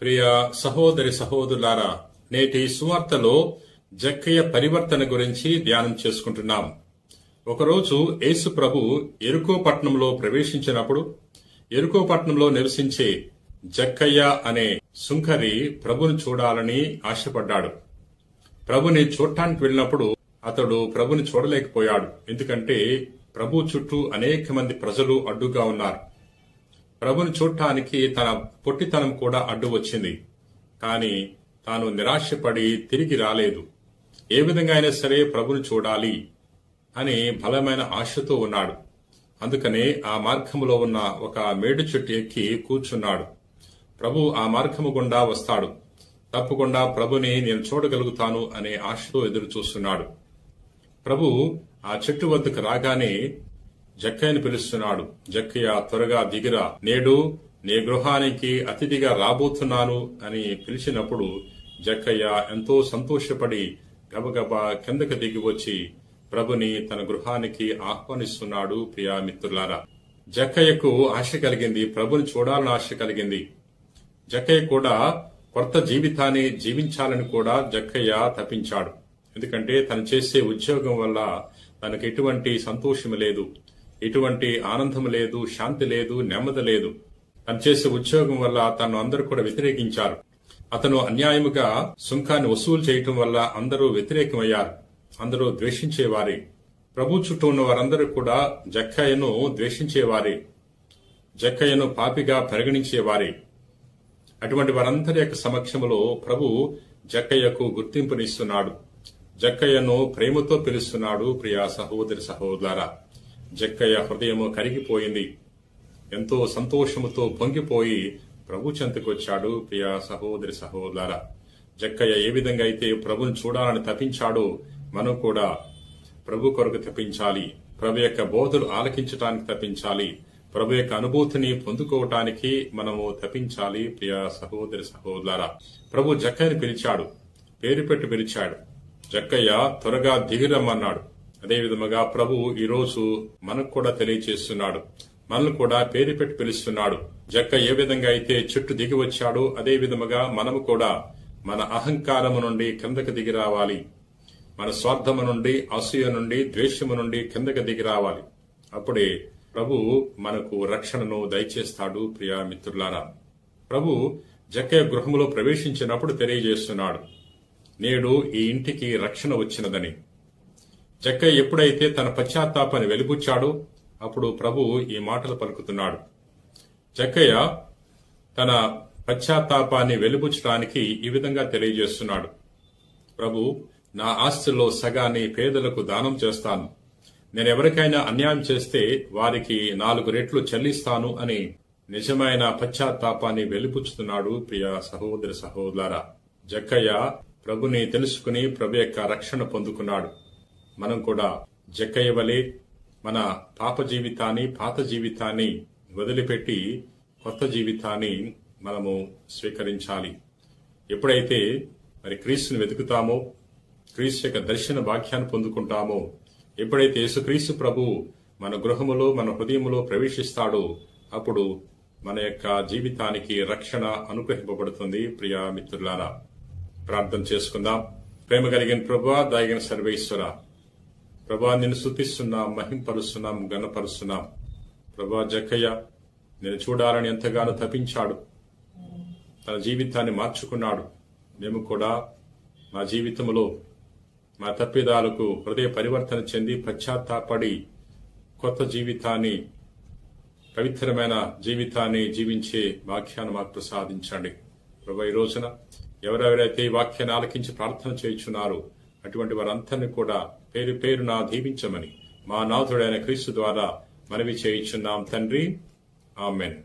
ప్రియ సహోదరి సహోదరులారా, నేటి సువార్తలో జక్కయ్య పరివర్తన గురించి ధ్యానం చేసుకుంటున్నాం. ఒకరోజు యేసు ప్రభు యెరికో పట్టణంలో ప్రవేశించినప్పుడు యెరికో పట్టణంలో నివసించే జక్కయ్య అనే సుంకరి ప్రభుని చూడాలని ఆశపడ్డాడు. ప్రభుని చూడటానికి వెళ్ళినప్పుడు అతడు ప్రభుని చూడలేకపోయాడు. ఎందుకంటే ప్రభు చుట్టూ అనేక మంది ప్రజలు అడ్డుగా ఉన్నారు. ప్రభుని చూడటానికి తన పొట్టితనం కూడా అడ్డు వచ్చింది. కాని తాను నిరాశపడి తిరిగి రాలేదు. ఏ విధంగా అయినా సరే ప్రభుని చూడాలి అని బలమైన ఆశతో ఉన్నాడు. అందుకనే ఆ మార్గములో ఉన్న ఒక మేడు చెట్టు ఎక్కి కూర్చున్నాడు. ప్రభు ఆ మార్గము గుండా వస్తాడు, తప్పకుండా ప్రభుని నేను చూడగలుగుతాను అనే ఆశతో ఎదురు చూస్తున్నాడు. ప్రభు ఆ చెట్టు వద్దకు రాగానే జక్కయ్యను పిలుస్తున్నాడు. జక్కయ్య, త్వరగా దిగిరా, నేడు నీ గృహానికి అతిథిగా రాబోతున్నాను అని పిలిచినప్పుడు జక్కయ్య ఎంతో సంతోషపడి గబగబా కిందకు దిగి వచ్చి ప్రభుని తన గృహానికి ఆహ్వానిస్తున్నాడు. ప్రియా మిత్రులారా, జక్కయ్యకు ఆశ కలిగింది, ప్రభుని చూడాలని ఆశ కలిగింది. జక్కయ్య కూడా కొత్త జీవితాన్ని జీవించాలని కూడా జక్కయ్య తప్పించాడు. ఎందుకంటే తను చేసే ఉద్యోగం వల్ల తనకు ఎటువంటి సంతోషం లేదు, ఎటువంటి ఆనందం లేదు, శాంతి లేదు, నెమ్మది లేదు. తను చేసే ఉద్యోగం వల్ల తను అందరూ కూడా వ్యతిరేకించారు. అతను అన్యాయముగా సుంకాన్ని వసూలు చేయటం వల్ల అందరూ వ్యతిరేకమయ్యారు, అందరూ ద్వేషించేవారే. ప్రభు చుట్టూ ఉన్న వారందరూ కూడా జక్కయ్యను ద్వేషించేవారే, జక్కయ్యను పాపిగా పరిగణించేవారే. అటువంటి వారందరి యొక్క సమక్షంలో ప్రభు జక్కయ్యకు గుర్తింపునిస్తున్నాడు. జక్కయ్యను ప్రేమతో పిలుస్తున్నాడు. ప్రియా సహోదరి సహోదరులారా, జక్కయ్య హృదయము కరిగిపోయింది. ఎంతో సంతోషముతో పొంగిపోయి ప్రభు చెంతకొచ్చాడు. ప్రియా సహోదరి సహోదరులారా, జక్కయ్య ఏ విధంగా అయితే ప్రభుని చూడాలని తప్పించాడో మనం కూడా ప్రభు కొరకు తప్పించాలి. ప్రభు యొక్క బోధలు ఆలకించటానికి తప్పించాలి. ప్రభు యొక్క అనుభూతిని పొందుకోవటానికి మనము తప్పించాలి. ప్రియా సహోదరి సహోదరులారా, ప్రభు జక్కయ్యని పిలిచాడు, పేరు పెట్టి పిలిచాడు. జక్కయ్య, త్వరగా దిగిరమ్మన్నాడు. అదే విధముగా ప్రభు ఈ రోజు మనకు కూడా తెలియజేస్తున్నాడు, మనల్ని కూడా పేరు పెట్టి పిలుస్తున్నాడు. జక్కయ్య ఏ విధంగా అయితే చెట్టు దిగి వచ్చాడో అదే విధముగా మనము కూడా మన అహంకారము నుండి కిందకు దిగి రావాలి. మన స్వార్థము నుండి, అసూయ నుండి, ద్వేషము నుండి కిందకు దిగి రావాలి. అప్పుడే ప్రభు మనకు రక్షణను దయచేస్తాడు. ప్రియా మిత్రులారా, ప్రభు జక్కయ్య గృహములో ప్రవేశించినప్పుడు తెలియజేస్తున్నాడు, నేడు ఈ ఇంటికి రక్షణ వచ్చినదని. జక్కయ్య ఎప్పుడైతే తన పశ్చాత్తాపాన్ని వెలిబుచ్చాడో అప్పుడు ప్రభు ఈ మాటలు పలుకుతున్నాడు. జక్కయ్య తన పశ్చాత్తాపాన్ని వెలిబుచ్చడానికి ఈ విధంగా తెలియజేస్తున్నాడు, ప్రభు, నా ఆస్తిలో సగాన్ని పేదలకు దానం చేస్తాను. నేను ఎవరికైనా అన్యాయం చేస్తే వారికి 4 రెట్లు చెల్లిస్తాను అని నిజమైన పశ్చాత్తాపాన్ని వెలిబుచ్చుతున్నాడు. ప్రియ సహోదరి సహోదరులారా, జక్కయ్య ప్రభుని తెలుసుకుని ప్రభు యొక్క రక్షణ పొందుకున్నాడు. మనం కూడా జక్కయ్య వలె మన పాప జీవితాన్ని, పాత జీవితాన్ని వదిలిపెట్టి కొత్త జీవితాన్ని మనము స్వీకరించాలి. ఎప్పుడైతే మరి క్రీస్తుని వెతుకుతామో, క్రీస్తు యొక్క దర్శన భాగ్యాన్ని పొందుకుంటామో, ఎప్పుడైతే యేసుక్రీస్తు ప్రభు మన గృహములో, మన హృదయములో ప్రవేశిస్తాడో అప్పుడు మన యొక్క జీవితానికి రక్షణ అనుగ్రహింపబడుతుంది. ప్రియా మిత్రులారా, ప్రార్థన చేసుకుందాం. ప్రేమ కలిగిన ప్రభువా, దయగిన సర్వేశ్వర, ప్రభా, నిన్ను స్తుతిస్తున్నాం, మహింపరుస్తున్నాం, ఘనపరుస్తున్నాం. ప్రభా, జక్కయ్య నేను చూడాలని ఎంతగానో తపించాడు, తన జీవితాన్ని మార్చుకున్నాడు. మేము కూడా మా జీవితంలో మా తప్పిదాలకు హృదయ పరివర్తన చెంది పశ్చాత్తాపడి కొత్త జీవితాన్ని, పవిత్రమైన జీవితాన్ని జీవించే వాక్యాన్ని మాకు ప్రసాదించండి. ప్రభా, ఈ రోజున ఎవరెవరైతే ఈ వాక్యాన్ని ఆలకించి ప్రార్థన చేయుచున్నారో అటువంటి వారందరినీ కూడా పేరు పేరున దీవించమని మా నాథుడైన క్రీస్తు ద్వారా మనవి చేయుచున్నాం తండ్రి. ఆమెన్.